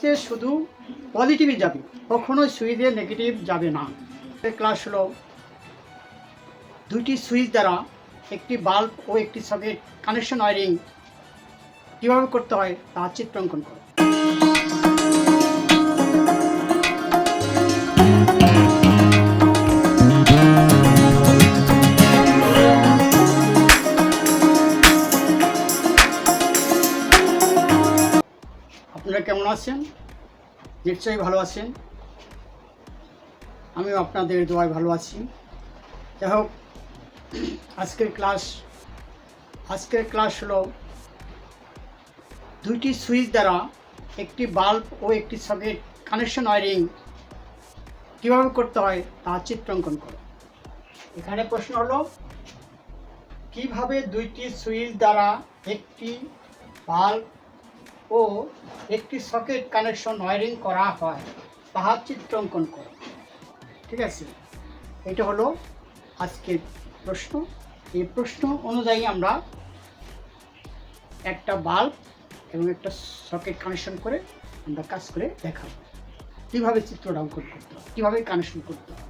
সুইচে শুধু পজিটিভই যাবে, কখনোই সুইচে নেগেটিভ যাবে না। ক্লাস হলো দুইটি সুইচ দ্বারা একটি বাল্ব ও একটি সকেট কানেকশন ওয়্যারিং কীভাবে করতে হয় তা চিত্রাঙ্কন করো। আপনারা কেমন আছেন? নিশ্চয়ই ভালো আছেন। আমিও আপনাদের দোয়ায় ভালো আছি। যাই হোক, আজকের ক্লাস হলো দুইটি সুইচ দ্বারা একটি বাল্ব ও একটি সকেট কানেকশন ওয়্যারিং কীভাবে করতে হয় তা চিত্রাঙ্কন করো। এখানে প্রশ্ন হলো, কিভাবে দুইটি সুইচ দ্বারা একটি বাল্ব ও একটি সকেট কানেকশন ওয়্যারিং করা হয় তাহার চিত্রাঙ্কন করো। ঠিক আছে, এটা হলো আজকের প্রশ্ন। এই প্রশ্ন অনুযায়ী আমরা একটা বাল্ব এবং একটা সকেট কানেকশন করে আমরা কাজ করে দেখাবো কীভাবে চিত্রটা অঙ্কন করতে হবে, কীভাবে কানেকশন করতে হবে।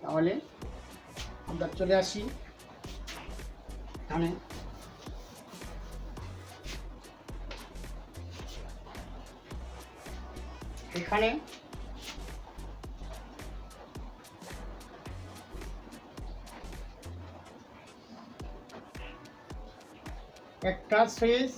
তাহলে আমরা চলে আসি এখানে। এখানে একটা সুইচ,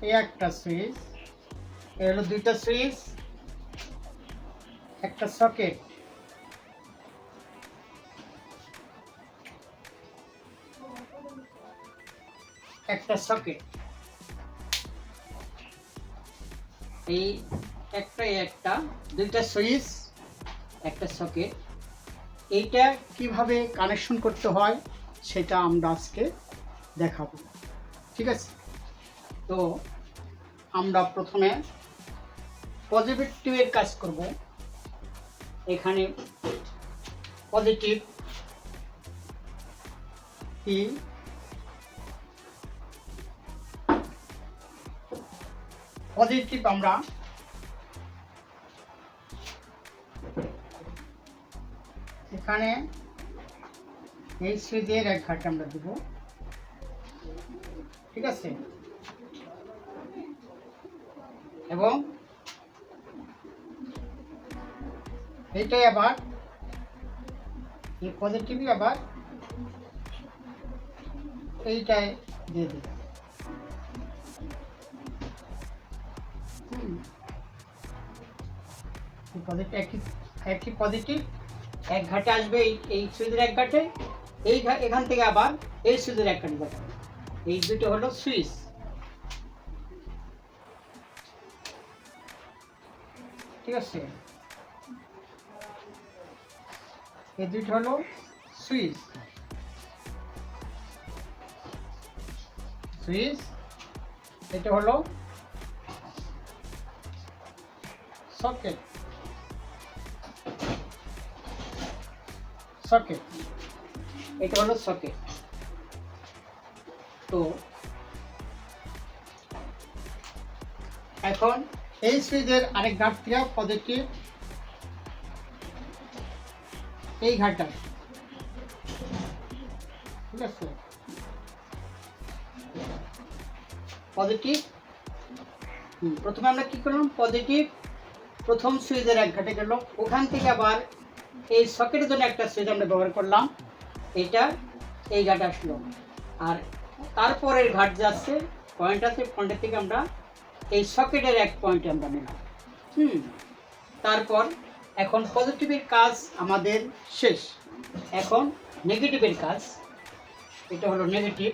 এই একটা সুইচ, এই হলো দুইটা সুইচ, একটা সকেট, একটা সকেট, এই একটা দুইটা সুইচ, একটা সকেট। এইটা কিভাবে কানেকশন করতে হয় সেটা আমরা আজকে দেখাবো। ঠিক আছে, তো আমরা প্রথমে পজিটিভের কাজ করব। এখানে পজিটিভ কি, পজিটিভ আমরা এখানে এই সুইচের এক ঘাট আমরা দেব। ঠিক আছে, এবং এইটাই আবার এই পজিটিভই আবার এইটাই দিয়ে দেব। একই পজিটিভ এক ঘাটে আসবে, এই সুইচের এক ঘাটে, এখান থেকে আবার এই সুইচের এক ঘাটে যাবে। এই দুটো হলো সুইচ। ঠিক আছে, এই দুটো হলো সুইচ। এটা হলো সকেট। এটা হলো সকেট। তো এখন এই সুইচের আরেক ঘাট থেকে পজিটিভ এই ঘাটটা। ঠিক আছে, পজিটিভ প্রথমে আমরা কি করলাম, পজিটিভ প্রথম সুইচের এক ঘাটে গেল, ওখান থেকে আবার এই সকেটের জন্য একটা সুইচ আমরা ব্যবহার করলাম, এটা এই ঘাটে আসলো, আর তারপরের ঘাট যাচ্ছে পয়েন্ট আছে, পয়েন্টের থেকে আমরা এই সকেটের এক পয়েন্টে আমরা নিলাম। তারপর এখন পজিটিভের কাজ আমাদের শেষ, এখন নেগেটিভের কাজ। এটা হলো নেগেটিভ।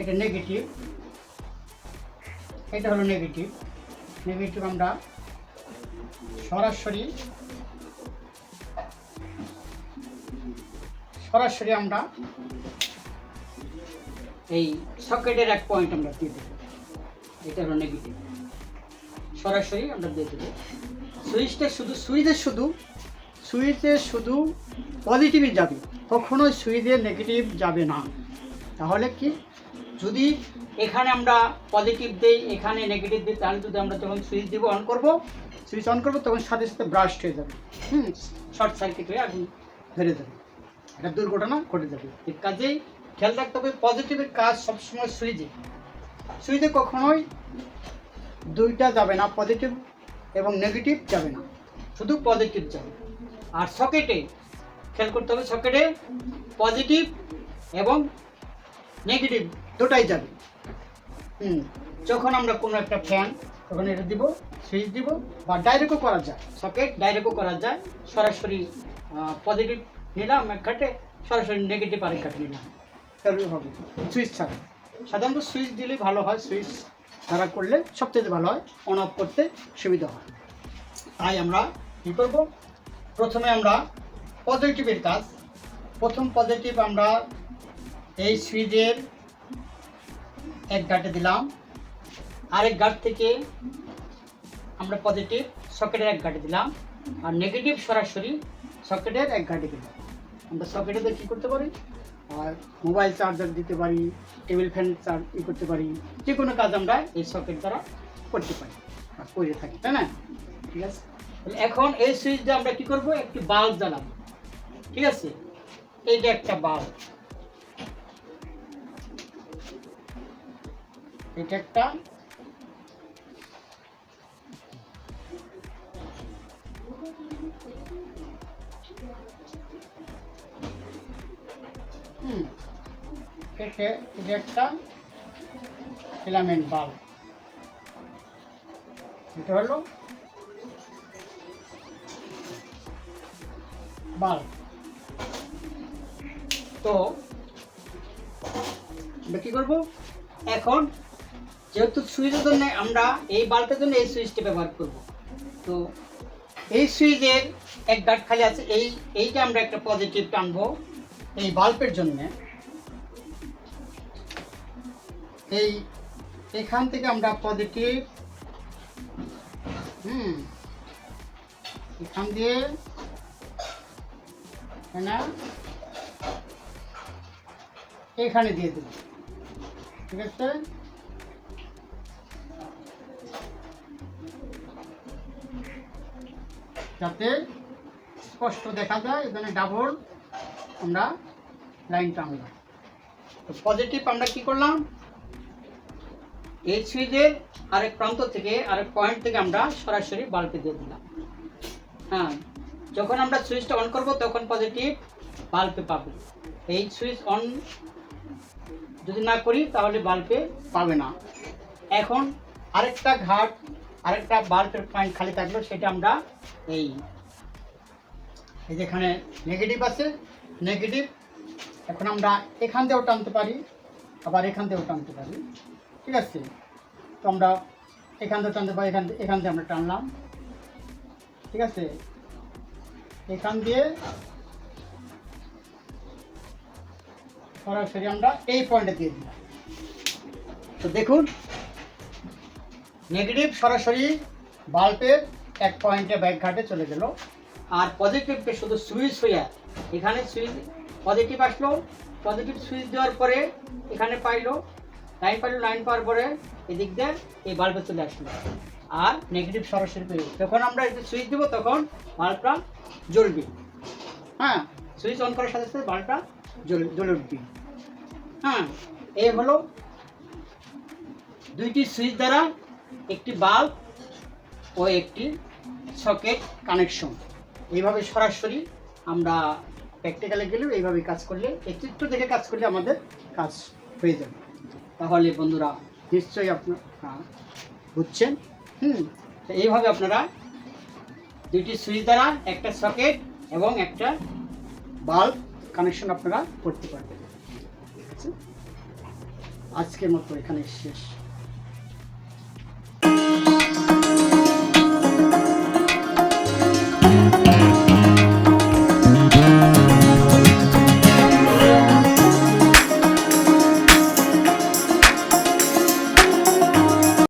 এটা নেগেটিভ, এটা হলো নেগেটিভ। আমরা সরাসরি আমরা এই সকেটের এক পয়েন্ট আমরা দিয়ে দেব। এটা হলো নেগেটিভ। সরাসরি আমরা দিয়ে দেবো। সুইচে শুধু পজিটিভই যাবে, কখনোই সুইচে নেগেটিভ যাবে না। তাহলে কি, যদি এখানে আমরা পজিটিভ দিই, এখানে নেগেটিভ দিই, তাহলে যদি আমরা যখন সুইচ দিব সুইচ অন করবো তখন সাথে সাথে ব্রাস্ট হয়ে যাবে, শর্ট সার্কিট হয়ে আগুন ধরে যাবে, একটা দুর্ঘটনা ঘটে যাবে। এর কাজেই খেয়াল রাখতে হবে, পজিটিভের কাজ সবসময় সুইচে কখনোই দুইটা যাবে না, পজিটিভ এবং নেগেটিভ যাবে না, শুধু পজিটিভ যাবে। আর সকেটে খেয়াল করতে হবে, সকেটে পজিটিভ এবং নেগেটিভ দুটাই যাবে। যখন আমরা কোনো একটা ফ্যান, তখন এটা দিব, সুইচ দিব, বা ডাইরেক্টও করা যায়, সকেট ডাইরেক্টও করা যায়, সরাসরি পজিটিভ নিলাম এক ঘাটে, সরাসরি নেগেটিভ আরেক ঘাটে নিলাম, তাহলে হবে সুইচ ছাড়া। সাধারণত সুইচ দিলে ভালো হয়, সুইচ ছাড়া করলে সবচেয়ে ভালো হয়, অন অফ করতে সুবিধা হয়। তাই আমরা কী করব, প্রথমে আমরা পজিটিভের কাজ, প্রথম পজিটিভ আমরা এই সুইচের এক ঘাটে দিলাম, আরেক ঘাট থেকে আমরা পজিটিভ সকেটের এক ঘাটে দিলাম, আর নেগেটিভ সরাসরি সকেটের এক ঘাটে দিলাম। আমরা সকেটে কী করতে পারি, আর মোবাইল চার্জার দিতে পারি, টেবিল ফ্যান করতে পারি, যে কোনো কাজ আমরা এই সকেট দ্বারা করতে পারি বা করে থাকি, তাই না? ঠিক আছে, এখন এই সুইচ দিয়ে আমরা কী করবো, একটি বাল্ব জ্বালাবো। ঠিক আছে, এইটা একটা বাল্ব, এটা একটা এটা একটা ফিলামেন্ট বাল্ব, এটা হলো বাল্ব। তো আমরা কী করবো, এখন যেহেতু সুইচের জন্য আমরা এই বাল্বের জন্য এই সুইচটা ব্যবহার করব, তো এই সুইচের এক ঘাট খালি আছে, এইটা আমরা একটা পজিটিভ টানবো এই বাল্বের জন্য। এখান থেকে আমরা পজিটিভ এখান দিয়ে না এখানে দিয়ে দেব। ঠিক আছে, যাতে স্পষ্ট দেখা যায়, এখানে ডাবল আমরা লাইন টানলাম। তো পজিটিভ আমরা কি করলাম, এই সুইচের আরেক প্রান্ত থেকে, আরেক পয়েন্ট থেকে আমরা সরাসরি বাল্বে দিয়ে দিলাম। যখন আমরা সুইচটা অন করব তখন পজিটিভ বাল্বে পাবে, এই সুইচ অন যদি না করি তাহলে বাল্বে পাবে না। এখন আরেকটা বাল্বের পয়েন্ট খালি থাকলো, সেটা আমরা এই যেখানে নেগেটিভ আছে, নেগেটিভ এখন আমরা এখান দিয়েও টানতে পারি, আবার এখান দিয়েও টানতে পারি। ঠিক আছে, তো আমরা এখান দিয়ে টানতে পারি, এখান দিয়ে আমরা টানলাম। ঠিক আছে, এখান দিয়ে সরাসরি আমরা এই পয়েন্টে দিয়ে দিলাম। তো দেখুন, নেগেটিভ সরাসরি বাল্বের এক পয়েন্টে ব্যাক ঘাটে চলে গেল, আর পজিটিভকে শুধু সুইচ হইয়া এখানে সুইচ পজিটিভ আসলো, পজিটিভ সুইচ দেওয়ার পরে এখানে লাইন পাওয়ার পরে এদিক দিয়ে এই বাল্বে চলে আসলো, আর নেগেটিভ সরাসরি পেয়ে যখন আমরা সুইচ দেবো তখন বাল্বটা জ্বলবে। সুইচ অন করার সাথে সাথে বাল্বটা জ্বলে উঠবে। এই হলো দুইটি সুইচ দ্বারা একটি বাল্ব ও একটি সকেট কানেকশন। এইভাবে সরাসরি আমরা প্র্যাকটিক্যালে গেলেও এইভাবে কাজ করলে, এই চিত্র দেখে কাজ করলে আমাদের কাজ হয়ে যাবে। তাহলে বন্ধুরা নিশ্চয়ই আপনারা বুঝছেন। তো এইভাবে আপনারা দুইটি সুইচ দ্বারা একটা সকেট এবং একটা বাল্ব কানেকশন আপনারা করতে পারবেন। ঠিক আছে, আজকের মতো এখানে শেষ।